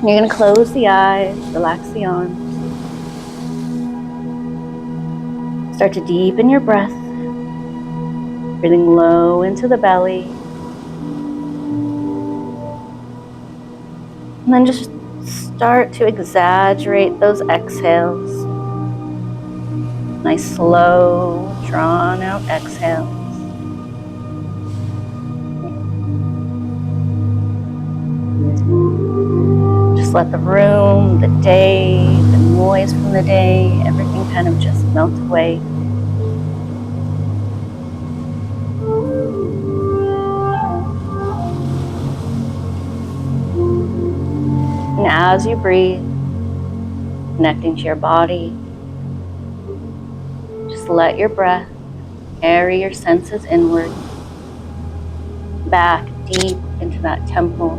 You're going to close the eyes, relax the arms. Start to deepen your breath, breathing low into the belly. And then just start to exaggerate those exhales. Nice, slow, drawn out exhales. Just let the room, the day, the noise from the day, everything kind of just melt away. And as you breathe, connecting to your body, just let your breath carry your senses inward, back deep into that temple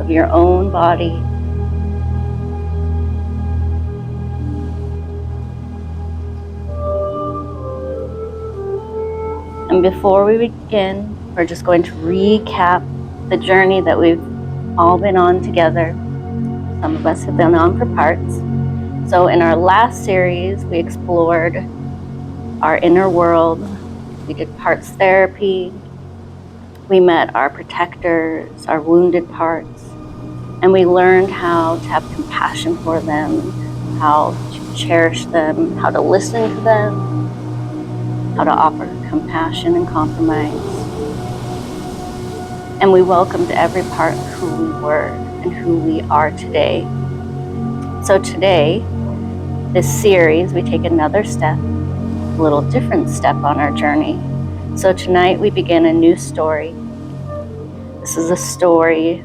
of your own body. And before we begin, we're just going to recap the journey that we've all been on together. Some of us have been on for parts. So in our last series, we explored our inner world. We did parts therapy. We met our protectors, our wounded parts, and we learned how to have compassion for them, how to cherish them, how to listen to them, how to offer compassion and compromise. And we welcomed every part of who we were and who we are today. So today, this series, we take another step, a little different step on our journey. So tonight we begin a new story. This is a story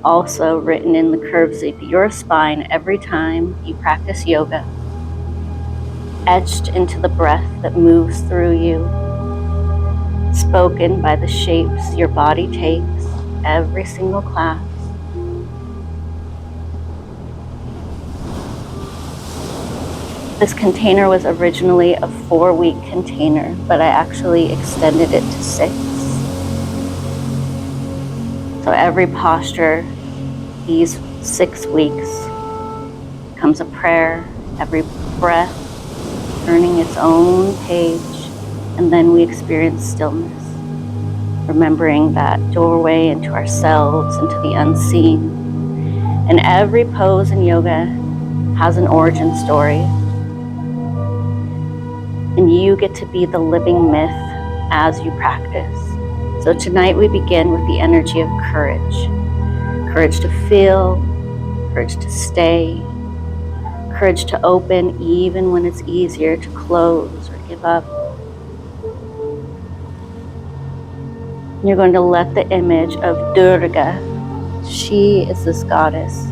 also written in the curves of your spine every time you practice yoga, etched into the breath that moves through you, spoken by the shapes your body takes every single class. This container was originally a 4-week container, but I actually extended it to 6. So every posture, these 6 weeks, becomes a prayer, every breath turning its own page, and then we experience stillness, remembering that doorway into ourselves, into the unseen. And every pose in yoga has an origin story. And you get to be the living myth as you practice. So tonight we begin with the energy of courage. Courage to feel, courage to stay, courage to open even when it's easier to close or give up. You're going to let the image of Durga, she is this goddess.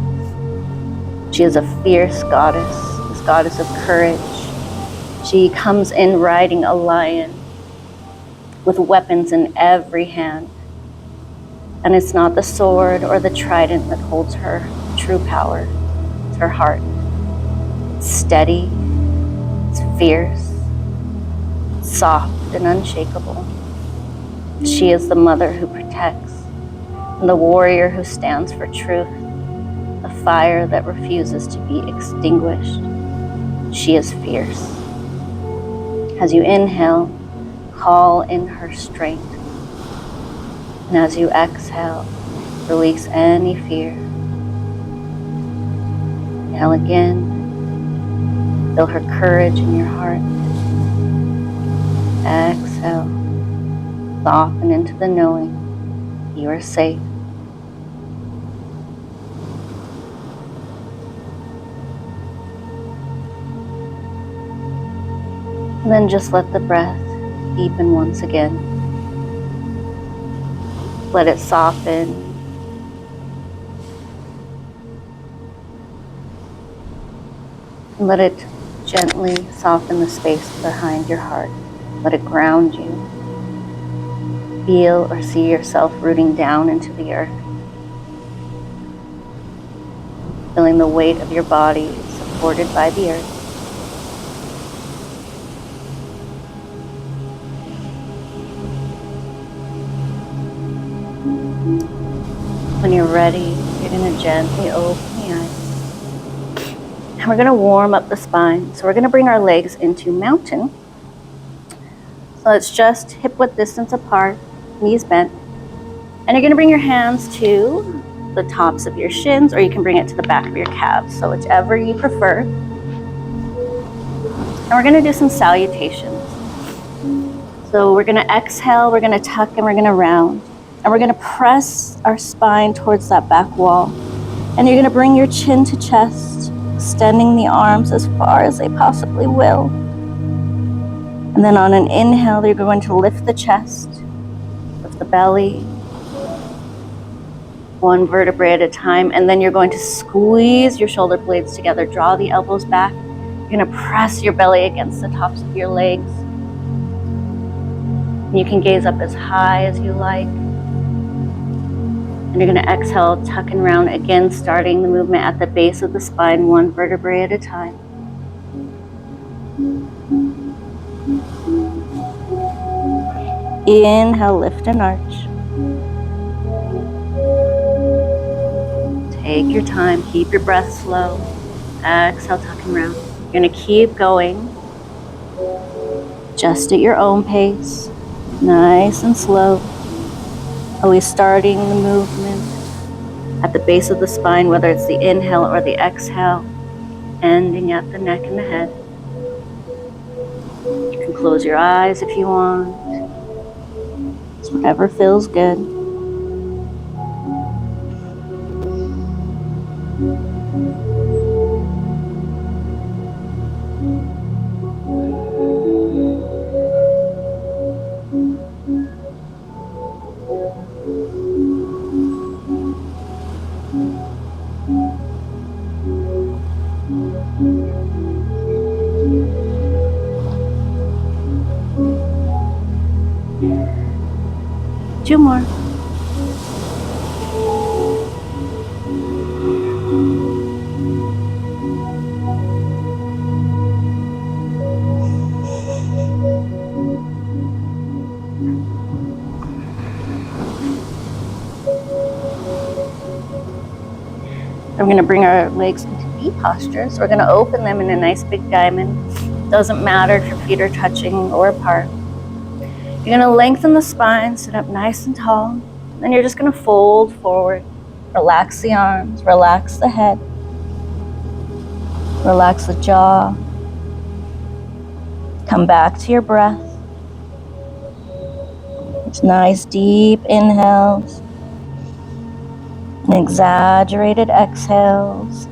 She is a fierce goddess, this goddess of courage. She comes in riding a lion with weapons in every hand. And it's not the sword or the trident that holds her true power. It's her heart. It's steady, it's fierce, it's soft and unshakable. She is the mother who protects and the warrior who stands for truth, the fire that refuses to be extinguished. She is fierce. As you inhale, call in her strength. And as you exhale, release any fear. Inhale again. Feel her courage in your heart. Exhale. Soften into the knowing you are safe. And then just let the breath deepen once again. Let it soften. And let it gently soften the space behind your heart. Let it ground you. Feel or see yourself rooting down into the earth. Feeling the weight of your body supported by the earth. When you're ready, you're going to gently open the eyes. And we're going to warm up the spine. So we're going to bring our legs into mountain. So it's just hip width distance apart, knees bent. And you're going to bring your hands to the tops of your shins, or you can bring it to the back of your calves. So whichever you prefer. And we're going to do some salutations. So we're going to exhale, we're going to tuck, and we're going to round. And we're going to press our spine towards that back wall. And you're going to bring your chin to chest, extending the arms as far as they possibly will. And then on an inhale, you're going to lift the chest, lift the belly, one vertebrae at a time. And then you're going to squeeze your shoulder blades together, draw the elbows back. You're going to press your belly against the tops of your legs. And you can gaze up as high as you like. And you're going to exhale, tuck and round again, starting the movement at the base of the spine, one vertebrae at a time. Inhale, lift and arch. Take your time, keep your breath slow. Exhale, tuck and round. You're going to keep going, just at your own pace, nice and slow. Always starting the movement at the base of the spine, whether it's the inhale or the exhale, ending at the neck and the head. You can close your eyes if you want. It's whatever feels good. Two more. I'm going to bring our legs into V posture. So we're going to open them in a nice big diamond. Doesn't matter if your feet are touching or apart. You're going to lengthen the spine, sit up nice and tall. Then you're just going to fold forward. Relax the arms, relax the head. Relax the jaw. Come back to your breath. It's nice deep inhales. And exaggerated exhales.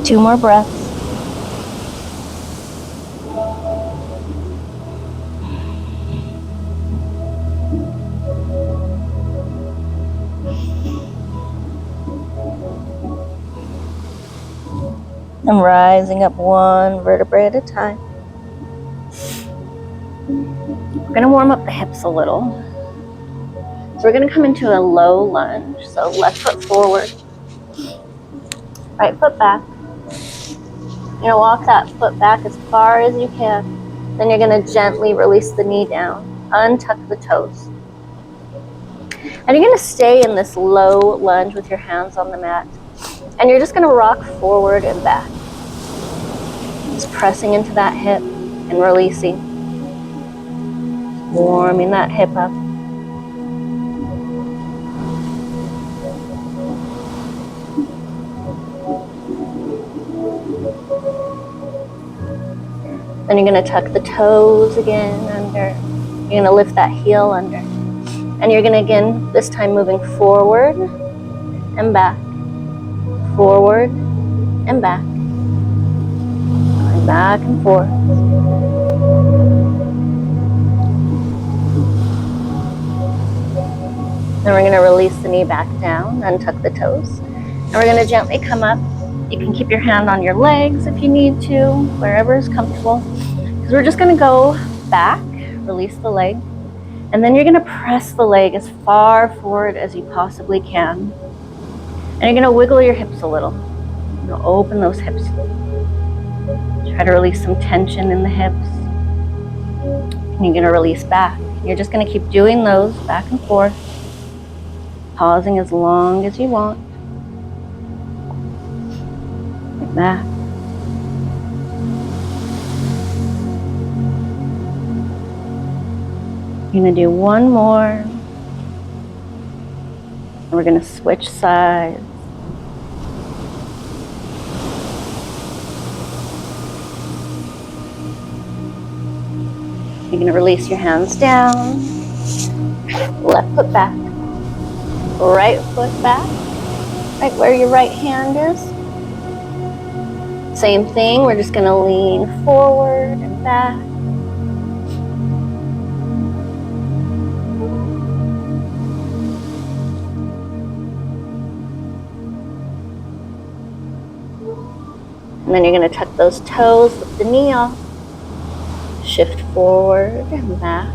Two more breaths. I'm rising up one vertebrae at a time. We're going to warm up the hips a little. So we're going to come into a low lunge. So left foot forward, right foot back. You're going to walk that foot back as far as you can. Then you're going to gently release the knee down. Untuck the toes. And you're going to stay in this low lunge with your hands on the mat. And you're just going to rock forward and back. Just pressing into that hip and releasing. Warming that hip up. Then you're going to tuck the toes again under. You're going to lift that heel under. And you're going to, again, this time moving forward and back. Forward and back. Going back and forth. Then we're going to release the knee back down, untuck the toes. And we're going to gently come up. You can keep your hand on your legs if you need to, wherever is comfortable. Because we're just going to go back, release the leg. And then you're going to press the leg as far forward as you possibly can. And you're going to wiggle your hips a little. You're going to open those hips. Try to release some tension in the hips. And you're going to release back. You're just going to keep doing those back and forth, pausing as long as you want. Like that. You're going to do one more. And we're going to switch sides. You're going to release your hands down. Left foot back. Right foot back. Right where your right hand is. Same thing. We're just going to lean forward and back. And then you're going to tuck those toes, lift the knee off. Shift forward and back.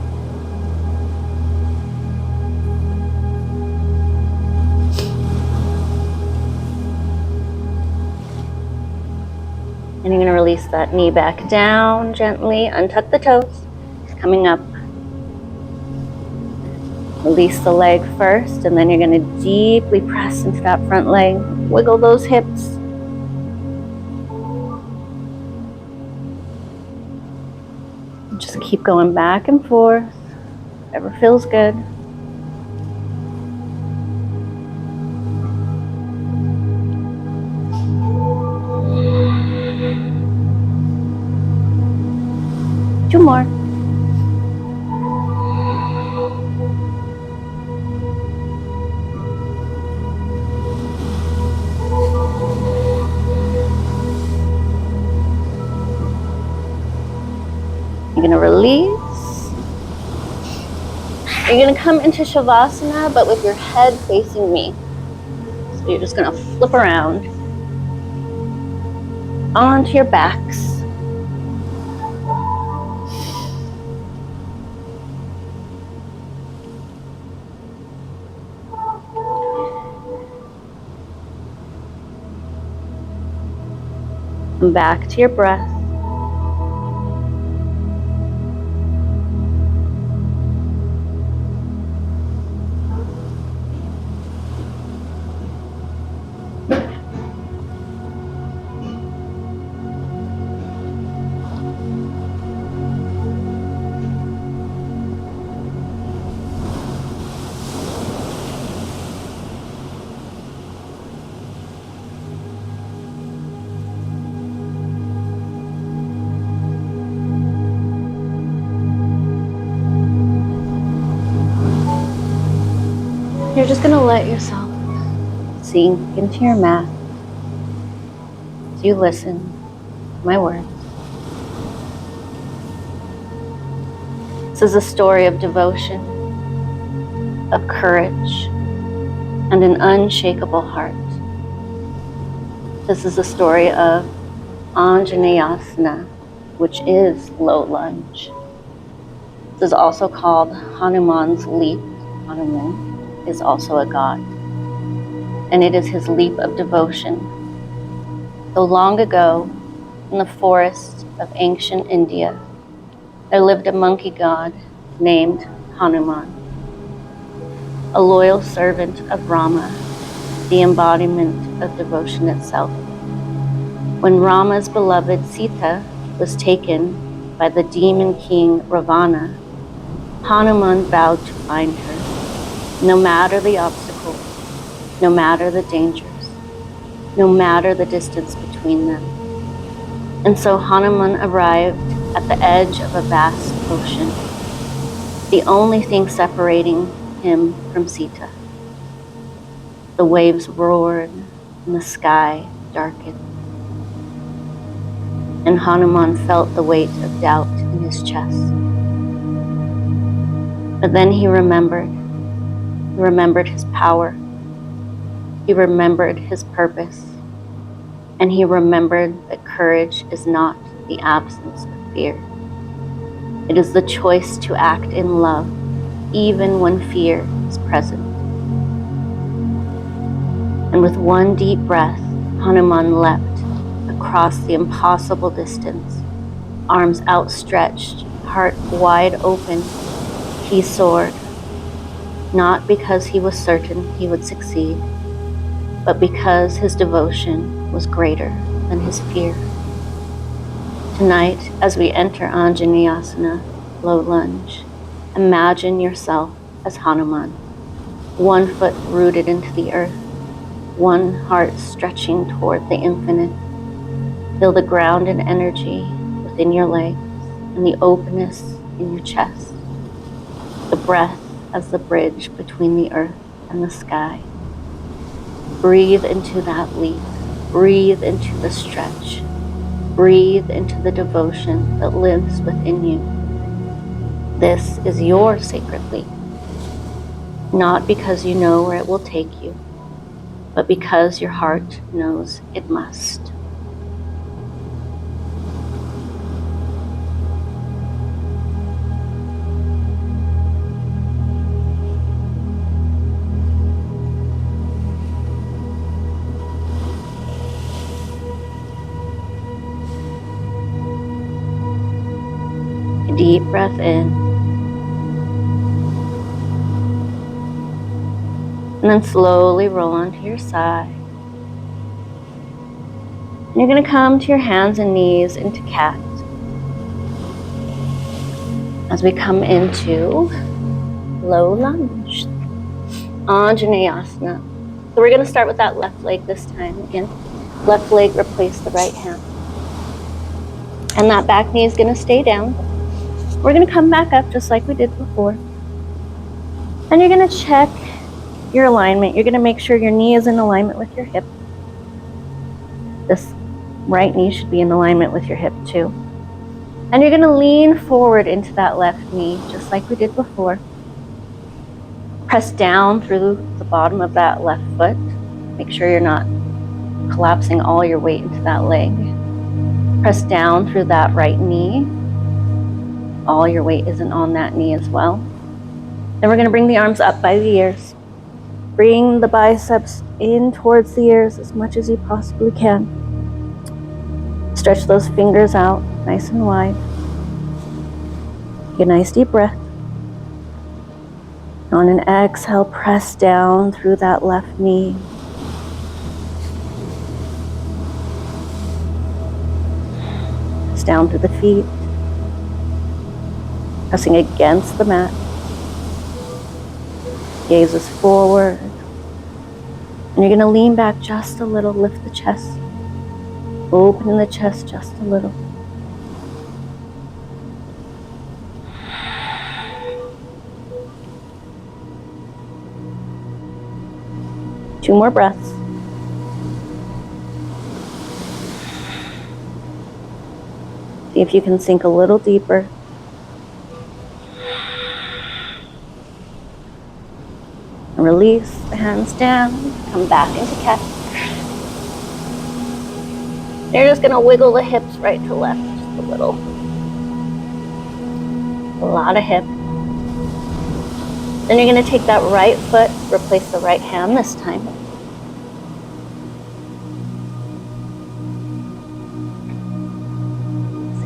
And you're going to release that knee back down gently. Untuck the toes. Coming up. Release the leg first, and then you're going to deeply press into that front leg. Wiggle those hips. Just keep going back and forth, whatever feels good. Two more. You're going to release. You're going to come into Shavasana, but with your head facing me. So you're just going to flip around onto your backs. And back to your breath. You're just going to let yourself sink into your mat as you listen to my words. This is a story of devotion, of courage, and an unshakable heart. This is a story of Anjaneyasana, which is low lunge. This is also called Hanuman's leap. Hanuman is also a god, and it is his leap of devotion. Though long ago, in the forest of ancient India, there lived a monkey god named Hanuman, a loyal servant of Rama, the embodiment of devotion itself. When Rama's beloved Sita was taken by the demon king Ravana, Hanuman vowed to find her, no matter the obstacles, no matter the dangers, no matter the distance between them. And so Hanuman arrived at the edge of a vast ocean, the only thing separating him from Sita. The waves roared and the sky darkened, and Hanuman felt the weight of doubt in his chest. But then he remembered, He remembered his power. He remembered his purpose. And he remembered that courage is not the absence of fear. It is the choice to act in love, even when fear is present. And with one deep breath, Hanuman leapt across the impossible distance, arms outstretched, heart wide open. He soared, not because he was certain he would succeed, but because his devotion was greater than his fear. Tonight, as we enter Anjaneyasana, low lunge, imagine yourself as Hanuman, one foot rooted into the earth, one heart stretching toward the infinite. Feel the ground and energy within your legs and the openness in your chest, the breath as the bridge between the earth and the sky. Breathe into that leap. Breathe into the stretch. Breathe into the devotion that lives within you. This is your sacred leap, not because you know where it will take you, but because your heart knows it must. A deep breath in, and then slowly roll onto your side. And you're going to come to your hands and knees into cat. As we come into low lunge, Anjaneyasana. So we're going to start with that left leg this time. Again, left leg replace the right hand. And that back knee is going to stay down. We're going to come back up just like we did before. And you're going to check your alignment. You're going to make sure your knee is in alignment with your hip. This right knee should be in alignment with your hip too. And you're going to lean forward into that left knee just like we did before. Press down through the bottom of that left foot. Make sure you're not collapsing all your weight into that leg. Press down through that right knee. All your weight isn't on that knee as well. Then we're going to bring the arms up by the ears. Bring the biceps in towards the ears as much as you possibly can. Stretch those fingers out nice and wide. Take a nice deep breath. On an exhale, press down through that left knee. Press down through the feet. Pressing against the mat. Gazes forward. And you're going to lean back just a little, lift the chest. Open the chest just a little. Two more breaths. See if you can sink a little deeper. And release the hands down. Come back into cat. You're just going to wiggle the hips right to left just a little. A lot of hip. Then you're going to take that right foot, replace the right hand this time.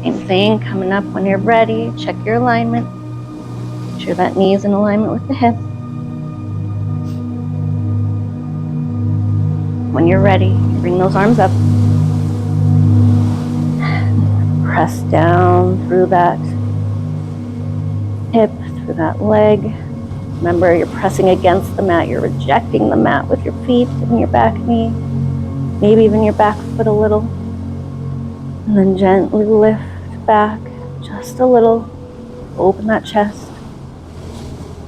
Same thing, coming up when you're ready. Check your alignment. Make sure that knee is in alignment with the hip. When you're ready, bring those arms up. Press down through that hip, through that leg. Remember, you're pressing against the mat. You're rejecting the mat with your feet and your back knee. Maybe even your back foot a little. And then gently lift back just a little. Open that chest.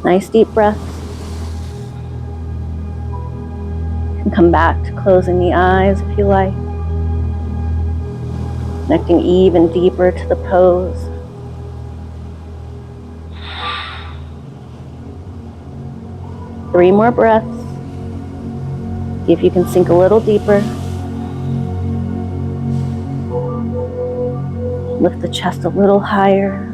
Nice deep breath. And come back to closing the eyes if you like. Connecting even deeper to the pose. 3 more breaths. See if you can sink a little deeper. Lift the chest a little higher.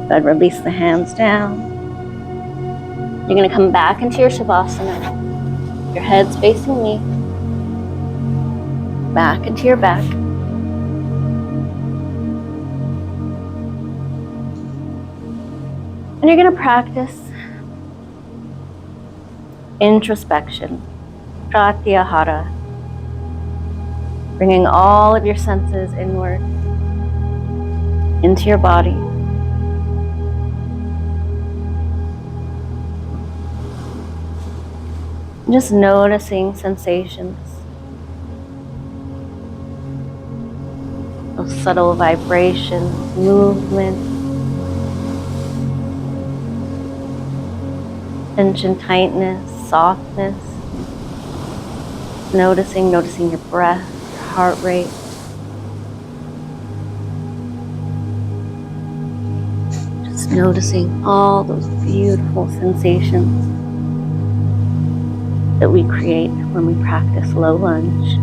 Good. Release the hands down. You're going to come back into your Shavasana. Your head's facing me. Back into your back. And you're going to practice introspection, pratyahara, bringing all of your senses inward into your body. Just noticing sensations, those subtle vibrations, movement, tension, tightness, softness. Noticing your breath, your heart rate. Just noticing all those beautiful sensations that we create when we practice low lunge.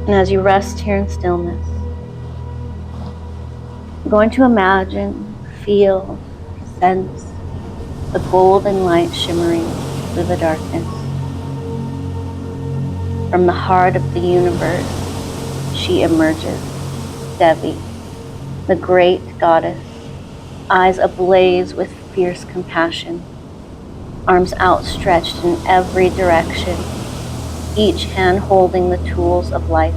And as you rest here in stillness, you're going to imagine, feel, sense the golden light shimmering through the darkness. From the heart of the universe, she emerges, Devi, the great goddess, eyes ablaze with fierce compassion, arms outstretched in every direction, each hand holding the tools of life,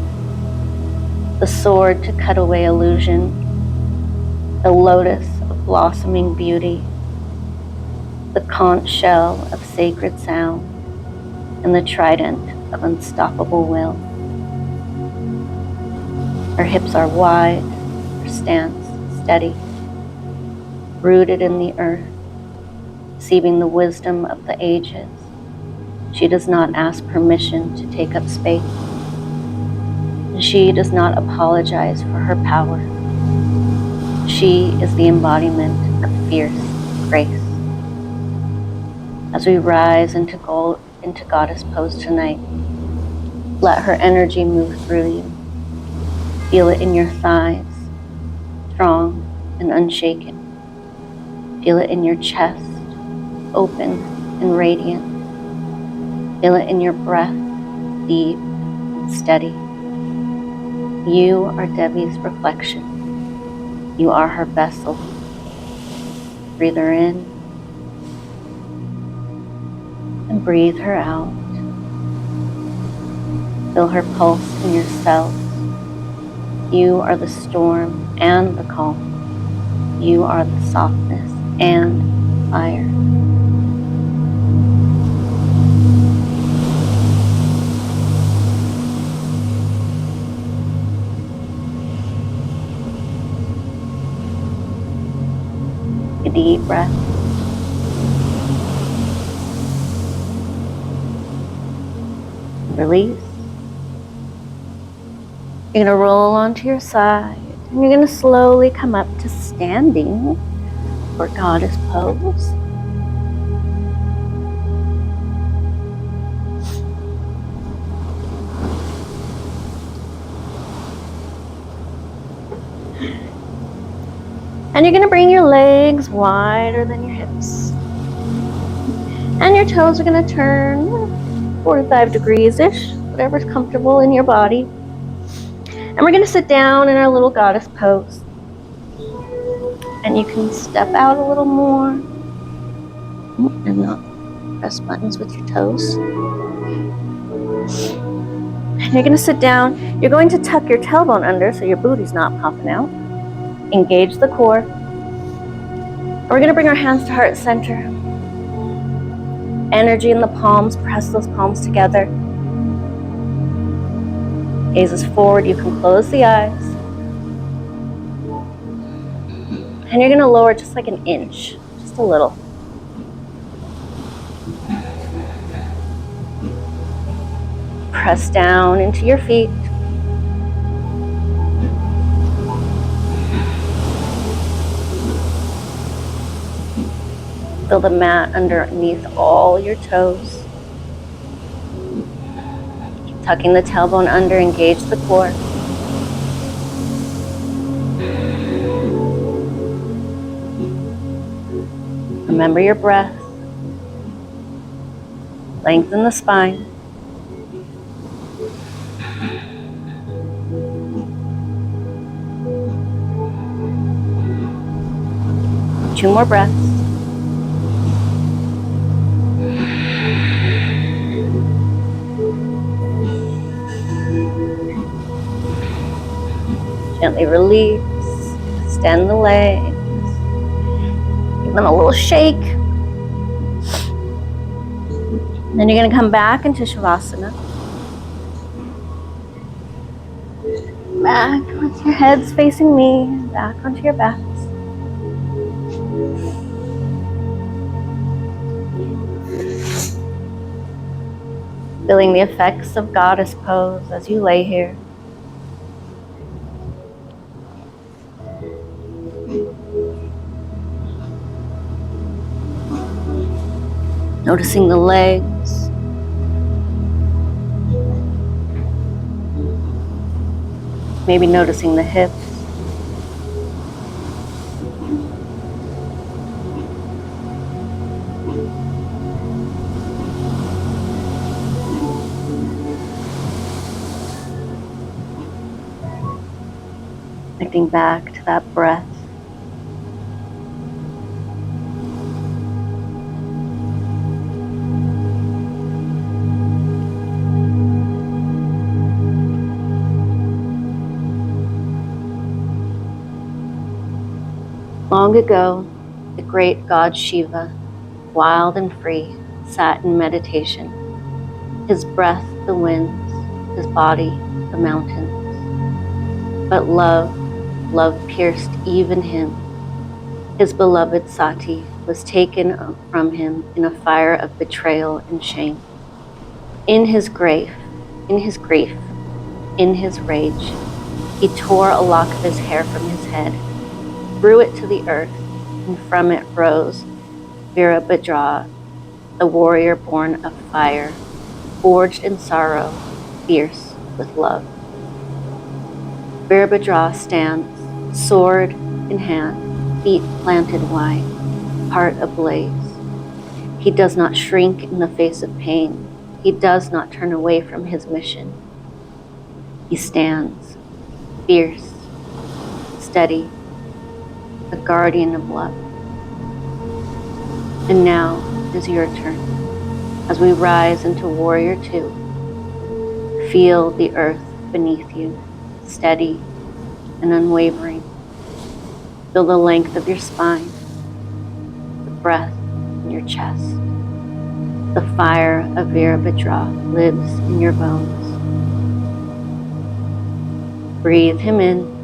the sword to cut away illusion, the lotus of blossoming beauty, the conch shell of sacred sound, and the trident of unstoppable will. Her hips are wide, her stance steady, rooted in the earth, receiving the wisdom of the ages. She does not ask permission to take up space. She does not apologize for her power. She is the embodiment of fierce grace. As we rise into goddess pose tonight, let her energy move through you. Feel it in your thighs, strong and unshaken. Feel it in your chest, open and radiant. Feel it in your breath, deep and steady. You are Devi's reflection. You are her vessel. Breathe her in and breathe her out. Feel her pulse in your cells. You are the storm and the calm. You are the softness and fire. A deep breath. Release. You're going to roll onto your side, and you're going to slowly come up to standing for goddess pose. And you're going to bring your legs wider than your hips. And your toes are going to turn 45 degrees-ish, whatever's comfortable in your body. And we're going to sit down in our little goddess pose. And you can step out a little more. And not press buttons with your toes. And you're going to sit down. You're going to tuck your tailbone under so your booty's not popping out. Engage the core. And we're going to bring our hands to heart center. energy in the palms. Press those palms together. Gaze is forward. You can close the eyes. And you're going to lower just like an inch, just a little. Press down into your feet. Feel the mat underneath all your toes. Keep tucking the tailbone under, engage the core. Remember your breath. Lengthen the spine. Two more breaths. Gently release. Extend the legs. Give them a little shake. Then you're going to come back into Shavasana. Back with your heads facing me. Back onto your backs. Feeling the effects of goddess pose as you lay here. Noticing the legs. Maybe noticing the hips. Connecting back to that breath. Long ago, the great god Shiva, wild and free, sat in meditation. His breath the winds, his body the mountains. But love pierced even him. His beloved Sati was taken from him in a fire of betrayal and shame. In his grief, in his rage, he tore a lock of his hair from his head, threw it to the earth, and from it rose Virbhadra, the warrior born of fire, forged in sorrow, fierce with love. Virbhadra stands, sword in hand, feet planted wide, heart ablaze. He does not shrink in the face of pain. He does not turn away from his mission. He stands, fierce, steady, the guardian of love. And now is your turn. As we rise into Warrior 2, feel the earth beneath you, steady and unwavering. Feel the length of your spine, the breath in your chest. The fire of Virbhadra lives in your bones. Breathe him in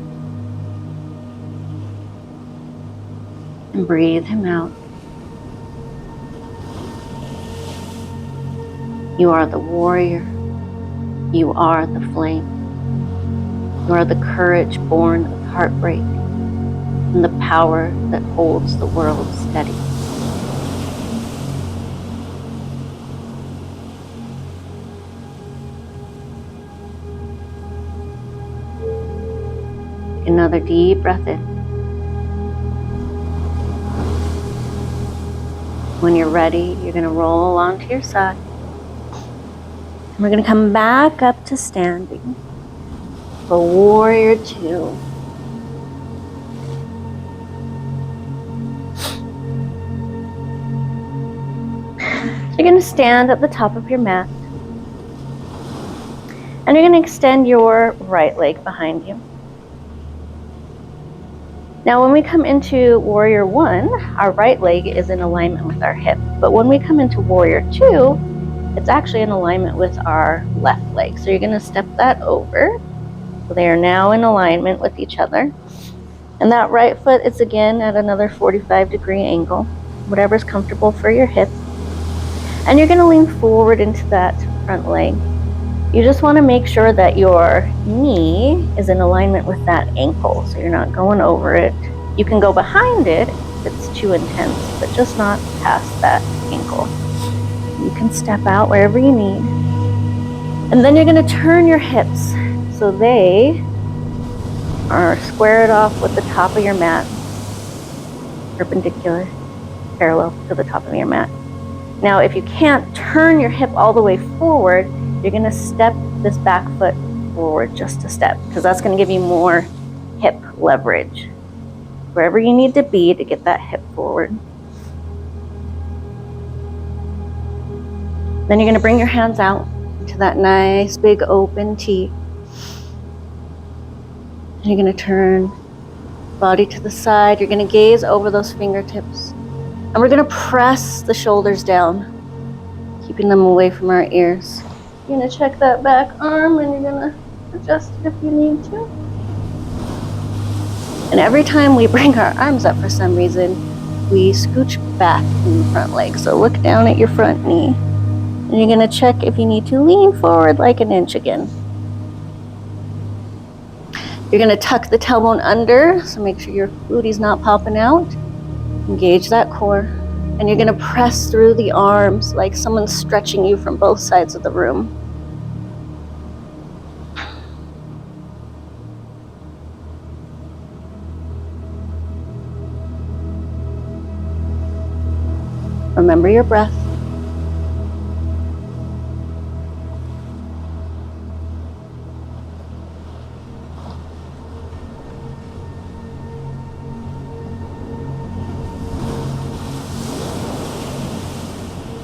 and breathe him out. You are the warrior. You are the flame. You are the courage born of heartbreak and the power that holds the world steady. Another deep breath in. When you're ready, you're going to roll onto your side. And we're going to come back up to standing for Warrior 2. You're going to stand at the top of your mat. And you're going to extend your right leg behind you. Now, when we come into Warrior 1, our right leg is in alignment with our hip. But when we come into Warrior 2, it's actually in alignment with our left leg. So you're going to step that over. So they are now in alignment with each other. And that right foot is again at another 45-degree angle, whatever's comfortable for your hip. And you're going to lean forward into that front leg. You just want to make sure that your knee is in alignment with that ankle, so you're not going over it. You can go behind it if it's too intense, but just not past that ankle. You can step out wherever you need. And then you're going to turn your hips so they are squared off with the top of your mat, perpendicular, parallel to the top of your mat. Now, if you can't turn your hip all the way forward, you're going to step this back foot forward just a step, because that's going to give you more hip leverage. Wherever you need to be to get that hip forward. Then you're going to bring your hands out into that nice big open T. And you're going to turn body to the side. You're going to gaze over those fingertips. And we're going to press the shoulders down, keeping them away from our ears. You're going to check that back arm and you're going to adjust it if you need to. And every time we bring our arms up for some reason, we scooch back in the front leg. So look down at your front knee. And you're going to check if you need to lean forward like an inch again. You're going to tuck the tailbone under, so make sure your booty's not popping out. Engage that core. And you're going to press through the arms like someone's stretching you from both sides of the room. Remember your breath.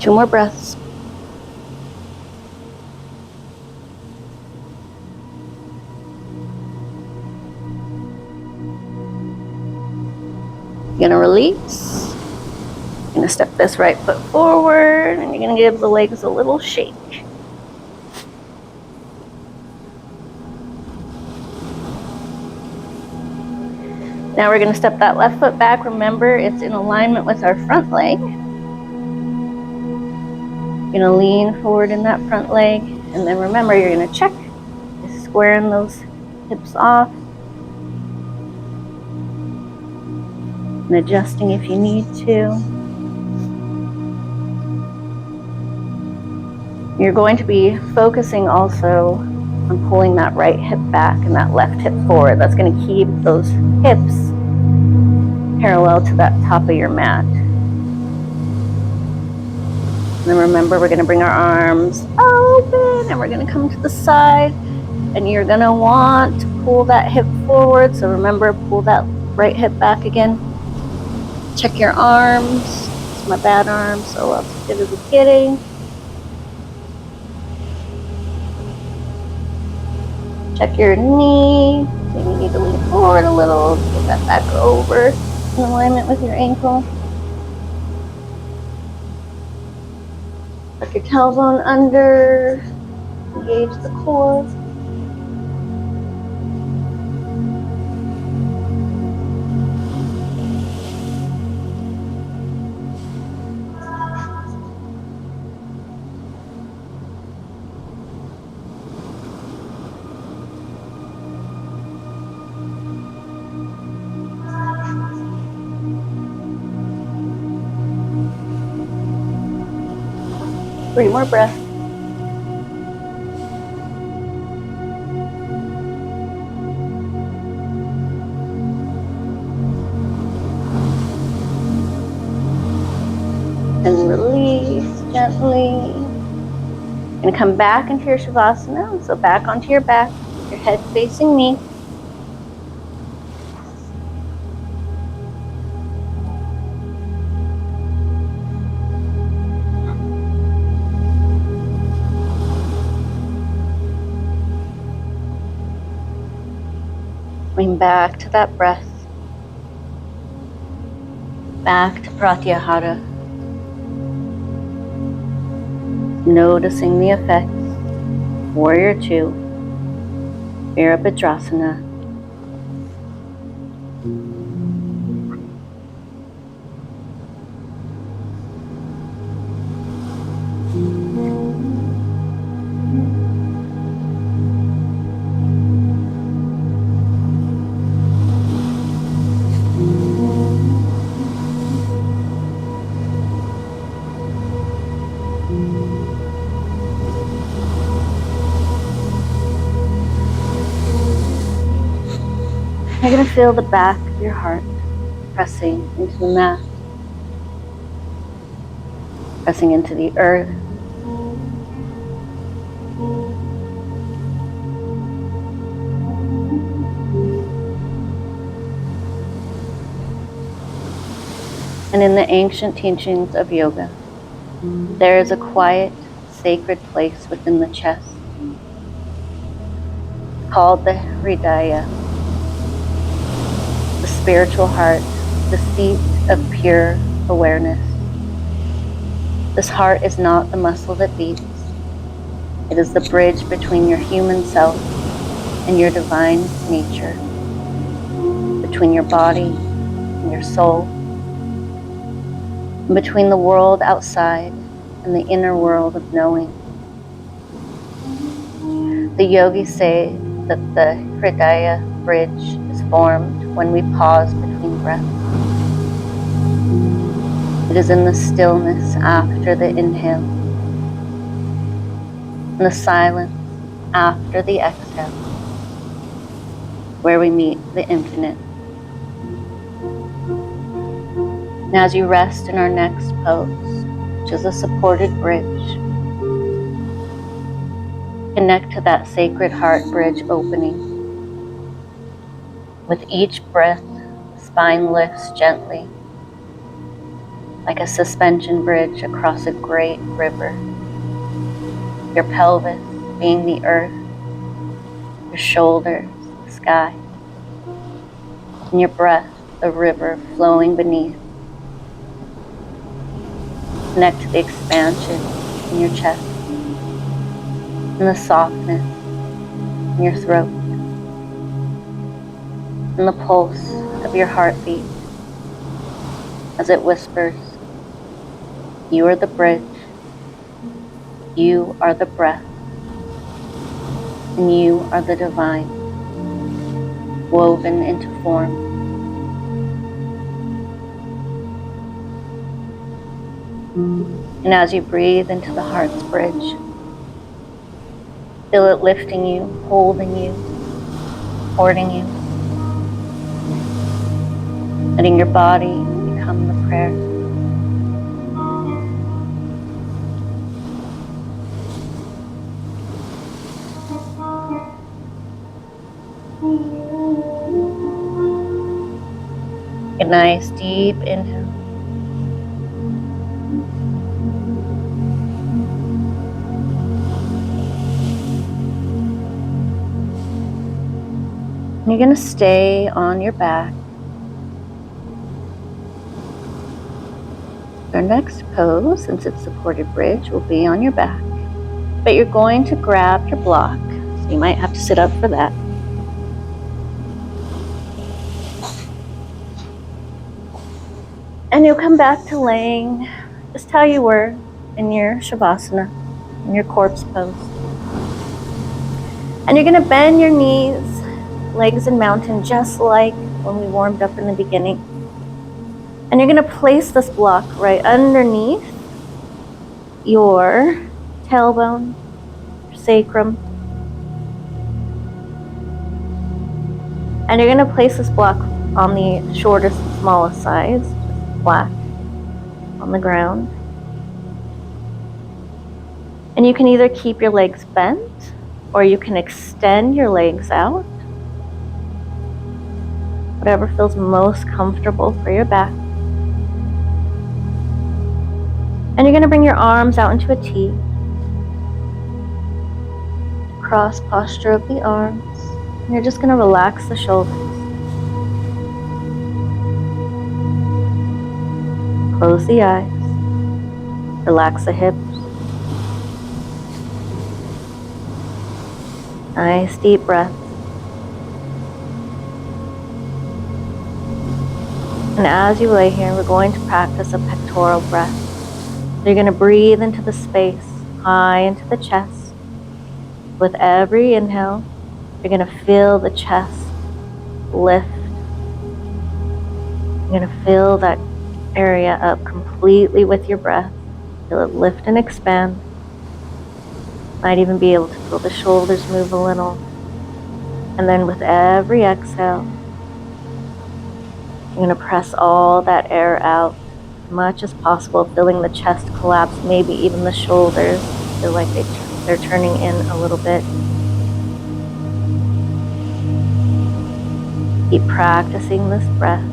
Two more breaths. You're going to release. You're going to step this right foot forward and you're going to give the legs a little shake. Now we're going to step that left foot back. Remember, it's in alignment with our front leg. You're going to lean forward in that front leg. And then remember, you're going to check. Just squaring those hips off. And adjusting if you need to. You're going to be focusing also on pulling that right hip back and that left hip forward. That's going to keep those hips parallel to that top of your mat. And then remember, we're going to bring our arms open and we're going to come to the side. And you're going to want to pull that hip forward. So remember, pull that right hip back again. Check your arms. It's my bad arm, so I'll take it as a kitty. Check your knee. Maybe you need to lean forward a little. Get that back over in alignment with your ankle. Tuck your tailbone under. Engage the core. Three more breaths. And release gently. And come back into your Shavasana. So back onto your back, your head facing me. Coming back to that breath. back to Pratyahara, noticing the effects. Warrior 2, Virbhadrasana. You're going to feel the back of your heart pressing into the mat, pressing into the earth. And in the ancient teachings of yoga, there is a quiet, sacred place within the chest called the Hridaya, the spiritual heart, the seat of pure awareness. This heart is not the muscle that beats. It is the bridge between your human self and your divine nature, between your body and your soul, and between the world outside and the inner world of knowing. The yogis say that the Hridaya bridge is formed when we pause between breaths. It is in the stillness after the inhale, in the silence after the exhale, where we meet the infinite. And as you rest in our next pose, which is a supported bridge, connect to that sacred heart bridge opening. With each breath, the spine lifts gently, like a suspension bridge across a great river. Your pelvis being the earth, your shoulders the sky, and your breath the river flowing beneath. Connect to the expansion in your chest and the softness in your throat and the pulse of your heartbeat as it whispers, "You are the bridge, you are the breath, and you are the divine, woven into form." And as you breathe into the heart's bridge, feel it lifting you, holding you, supporting you, letting your body become the prayer. A nice deep inhale. And you're going to stay on your back. Our next pose, since it's supported bridge, will be on your back. But you're going to grab your block, so you might have to sit up for that. And you'll come back to laying just how you were in your Shavasana, in your corpse pose. And you're going to bend your knees, legs in mountain, just like when we warmed up in the beginning. And you're going to place this block right underneath your tailbone, your sacrum. And you're going to place this block on the shortest and smallest sides, flat on the ground. And you can either keep your legs bent or you can extend your legs out. Whatever feels most comfortable for your back. And you're going to bring your arms out into a T. Cross posture of the arms. And you're just going to relax the shoulders. Close the eyes. Relax the hips. Nice deep breath. And as you lay here, we're going to practice a pectoral breath. So you're going to breathe into the space, high into the chest. With every inhale, you're going to feel the chest lift. You're going to fill that area up completely with your breath. Feel it lift and expand. Might even be able to feel the shoulders move a little. And then with every exhale, you're going to press all that air out as much as possible, feeling the chest collapse, maybe even the shoulders feel like they're turning in a little bit. Keep practicing this breath.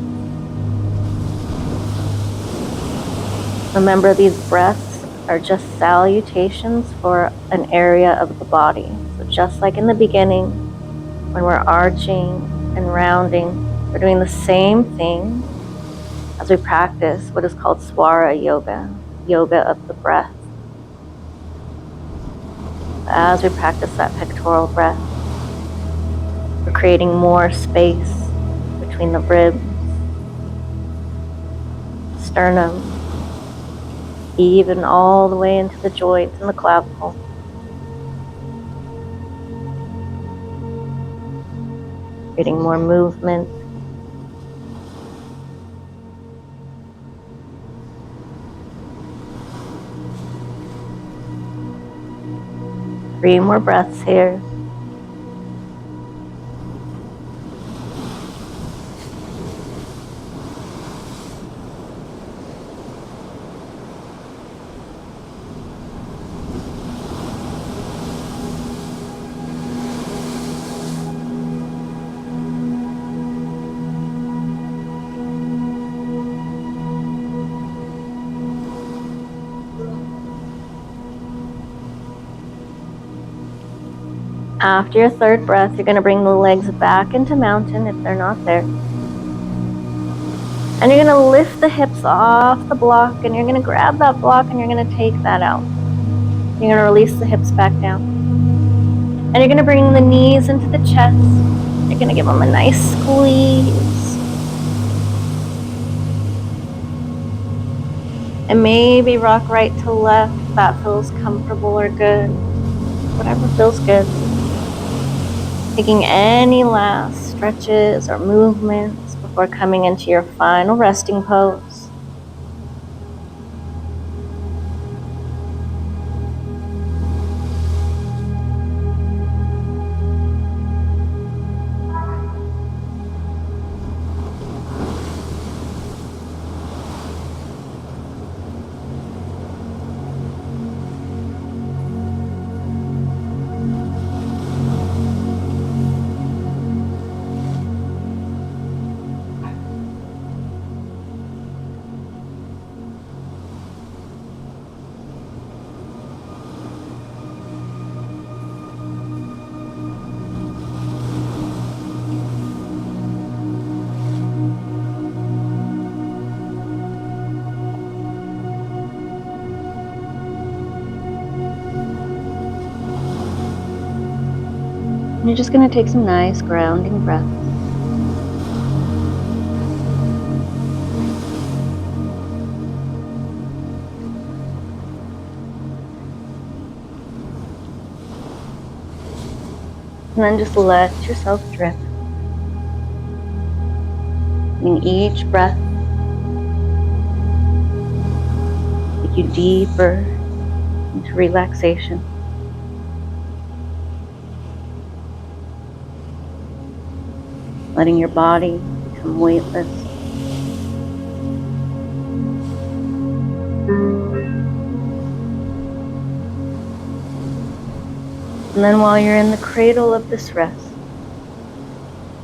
Remember, these breaths are just salutations for an area of the body. So just like in the beginning, when we're arching and rounding, we're doing the same thing as we practice what is called Swara Yoga, yoga of the breath. As we practice that pectoral breath, we're creating more space between the ribs, sternum, even all the way into the joints and the clavicle. Creating more movement. Three more breaths here. After your third breath, you're going to bring the legs back into mountain if they're not there. And you're going to lift the hips off the block, and you're going to grab that block and you're going to take that out. You're going to release the hips back down. And you're going to bring the knees into the chest. You're going to give them a nice squeeze. And maybe rock right to left if that feels comfortable or good. Whatever feels good. Taking any last stretches or movements before coming into your final resting pose. And you're just going to take some nice grounding breaths. And then just let yourself drift. In each breath, take you deeper into relaxation. Letting your body become weightless. And then while you're in the cradle of this rest,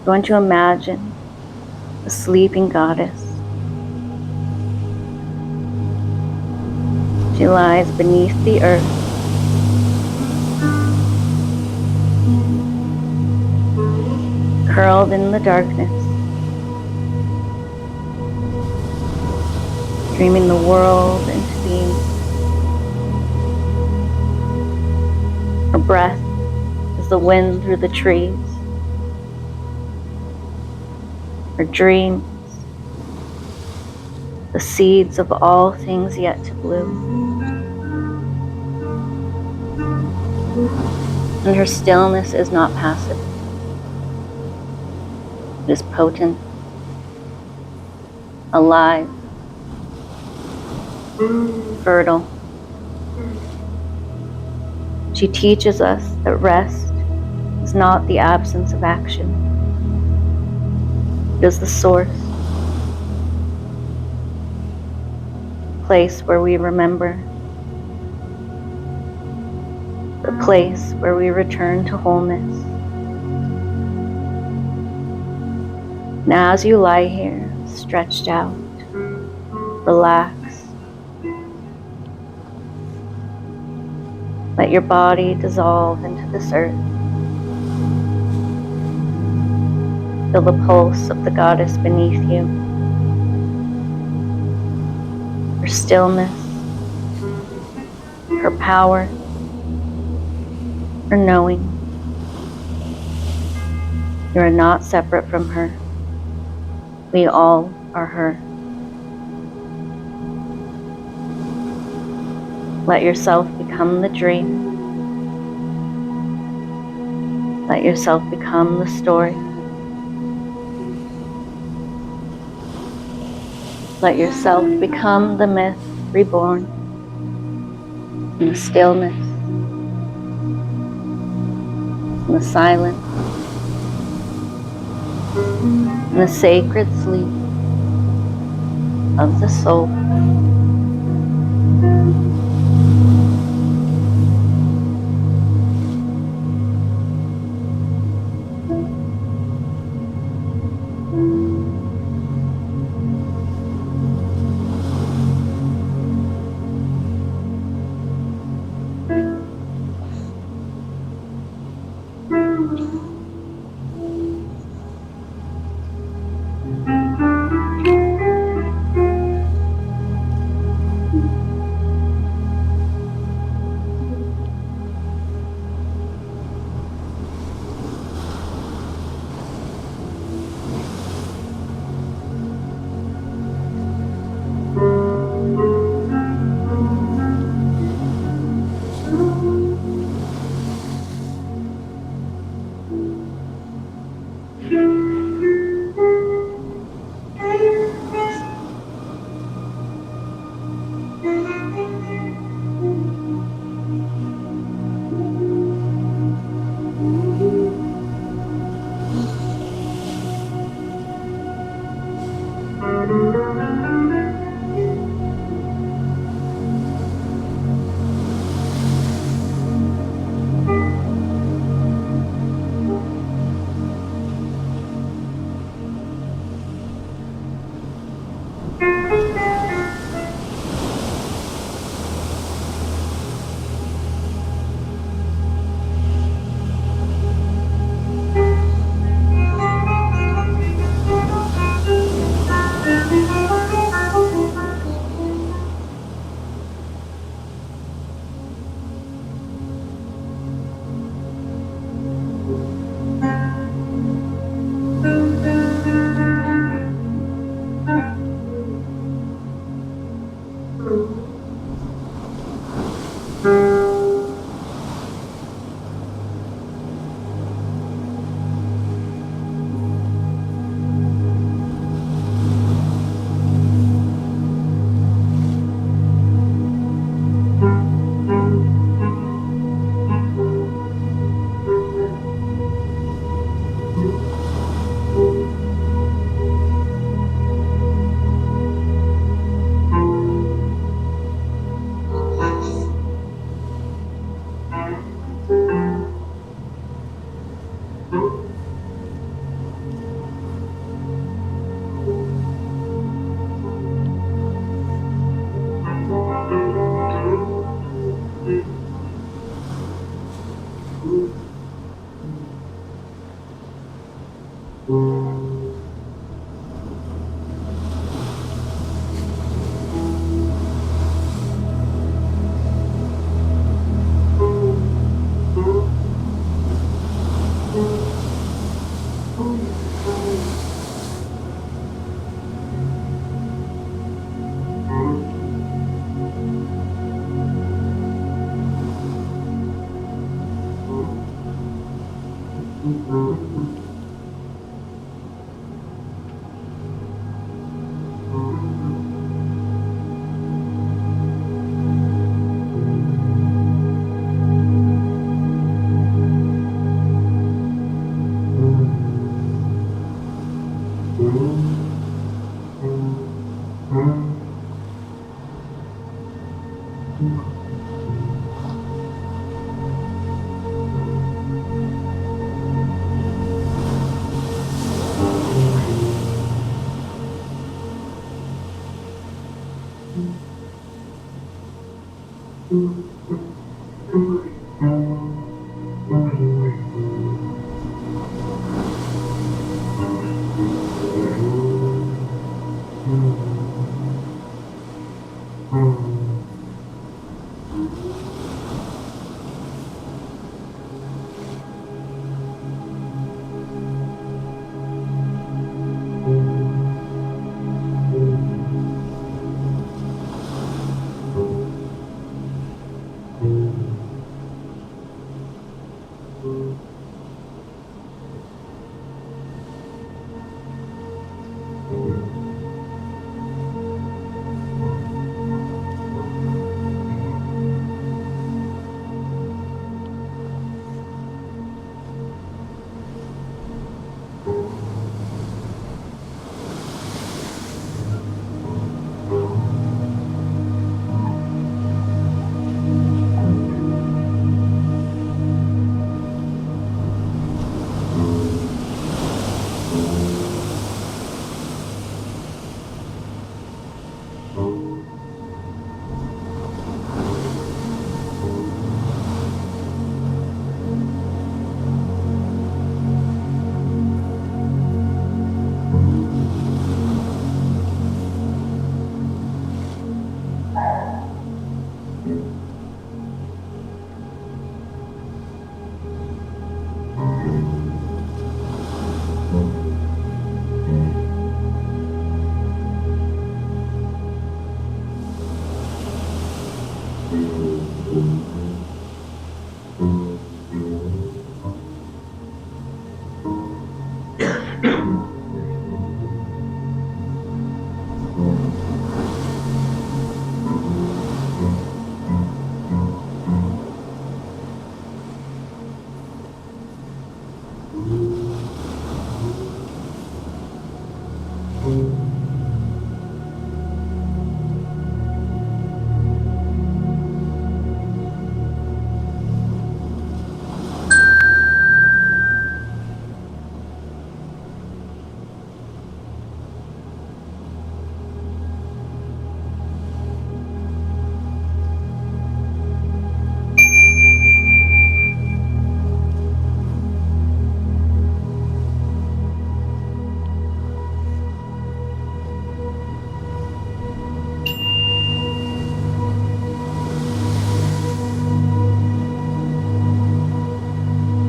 I want you to imagine the sleeping goddess. She lies beneath the earth. Curled in the darkness. dreaming the world into being. Her breath is the wind through the trees. Her dreams, the seeds of all things yet to bloom. And her stillness is not passive. It is potent, alive, fertile. She teaches us that rest is not the absence of action. It is the source, the place where we remember, the place where we return to wholeness. Now as you lie here, stretched out, relaxed, let your body dissolve into this earth. Feel the pulse of the goddess beneath you. Her stillness, her power, her knowing. You are not separate from her. We all are her. Let yourself become the dream. Let yourself become the story. Let yourself become the myth reborn in the stillness, in the silence, in the sacred sleep of the soul.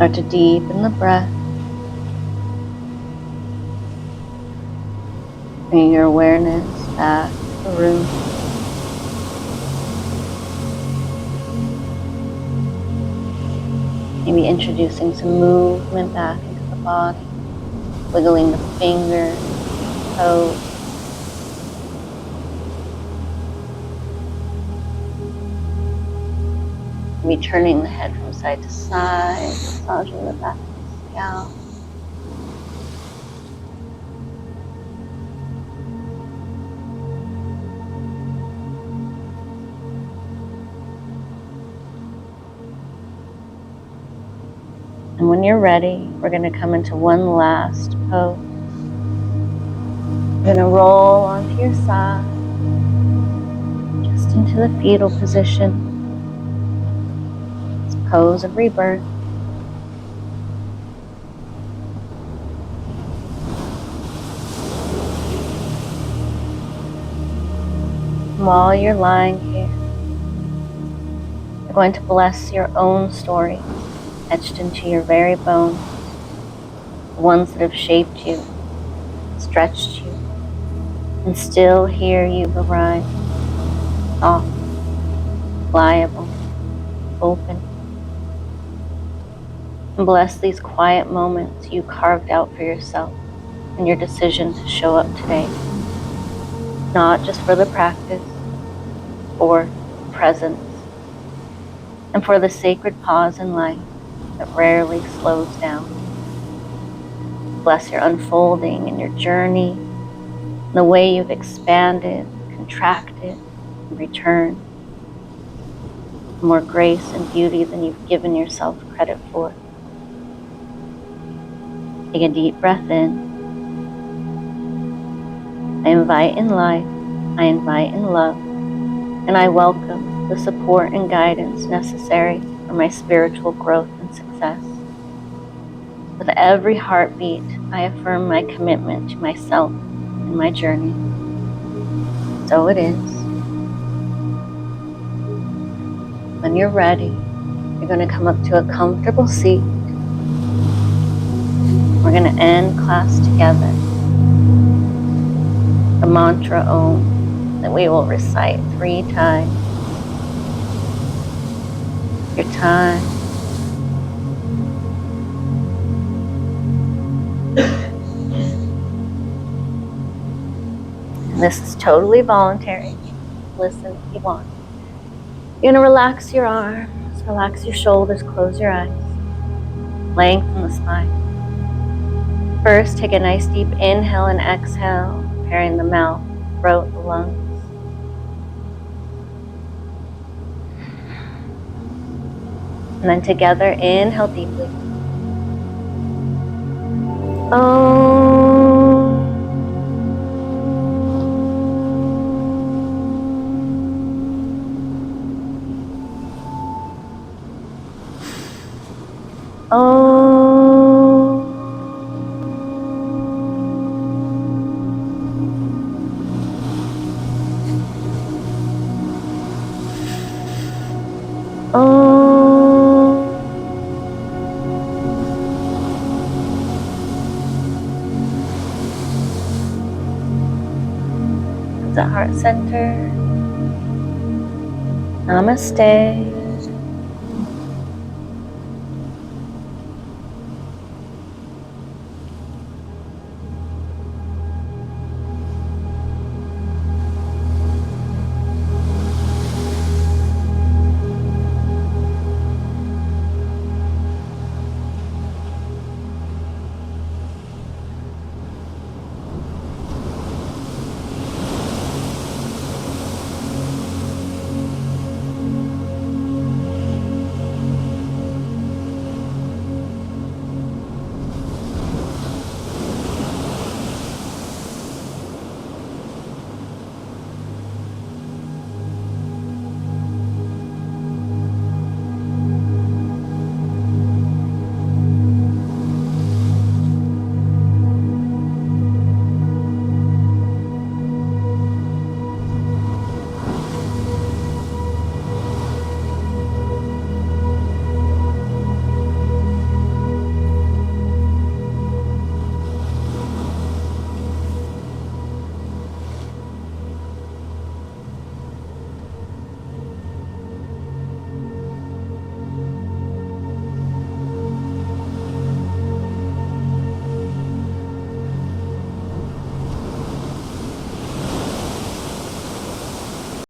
Start to deepen the breath. Bring your awareness back to the room. Maybe introducing some movement back into the body, wiggling the fingers, toes. Maybe turning the head from side to side, massaging the back of the scalp. And when you're ready, we're going to come into one last pose. You're going to roll onto your side, just into the fetal position. This pose of rebirth. And while you're lying here, you're going to bless your own story, etched into your very bones, the ones that have shaped you, stretched you, and still here you've arrived, soft, pliable, open. And bless these quiet moments you carved out for yourself and your decision to show up today. Not just for the practice, for presence, and for the sacred pause in life that rarely slows down. Bless your unfolding and your journey, the way you've expanded, contracted, and returned. More grace and beauty than you've given yourself credit for. Take a deep breath in. I invite in life, I invite in love, and I welcome the support and guidance necessary for my spiritual growth and success. With every heartbeat, I affirm my commitment to myself and my journey. So it is. When you're ready, you're going to come up to a comfortable seat. We're going to end class together. The mantra Om that we will recite 3 times. Your time. And this is totally voluntary. Listen if you want. You're going to relax your arms, relax your shoulders, close your eyes. Lengthen the spine. First, take a nice deep inhale and exhale, preparing the mouth, throat, the lungs. And then together, inhale deeply. Om. Om. Om. The heart center. Namaste.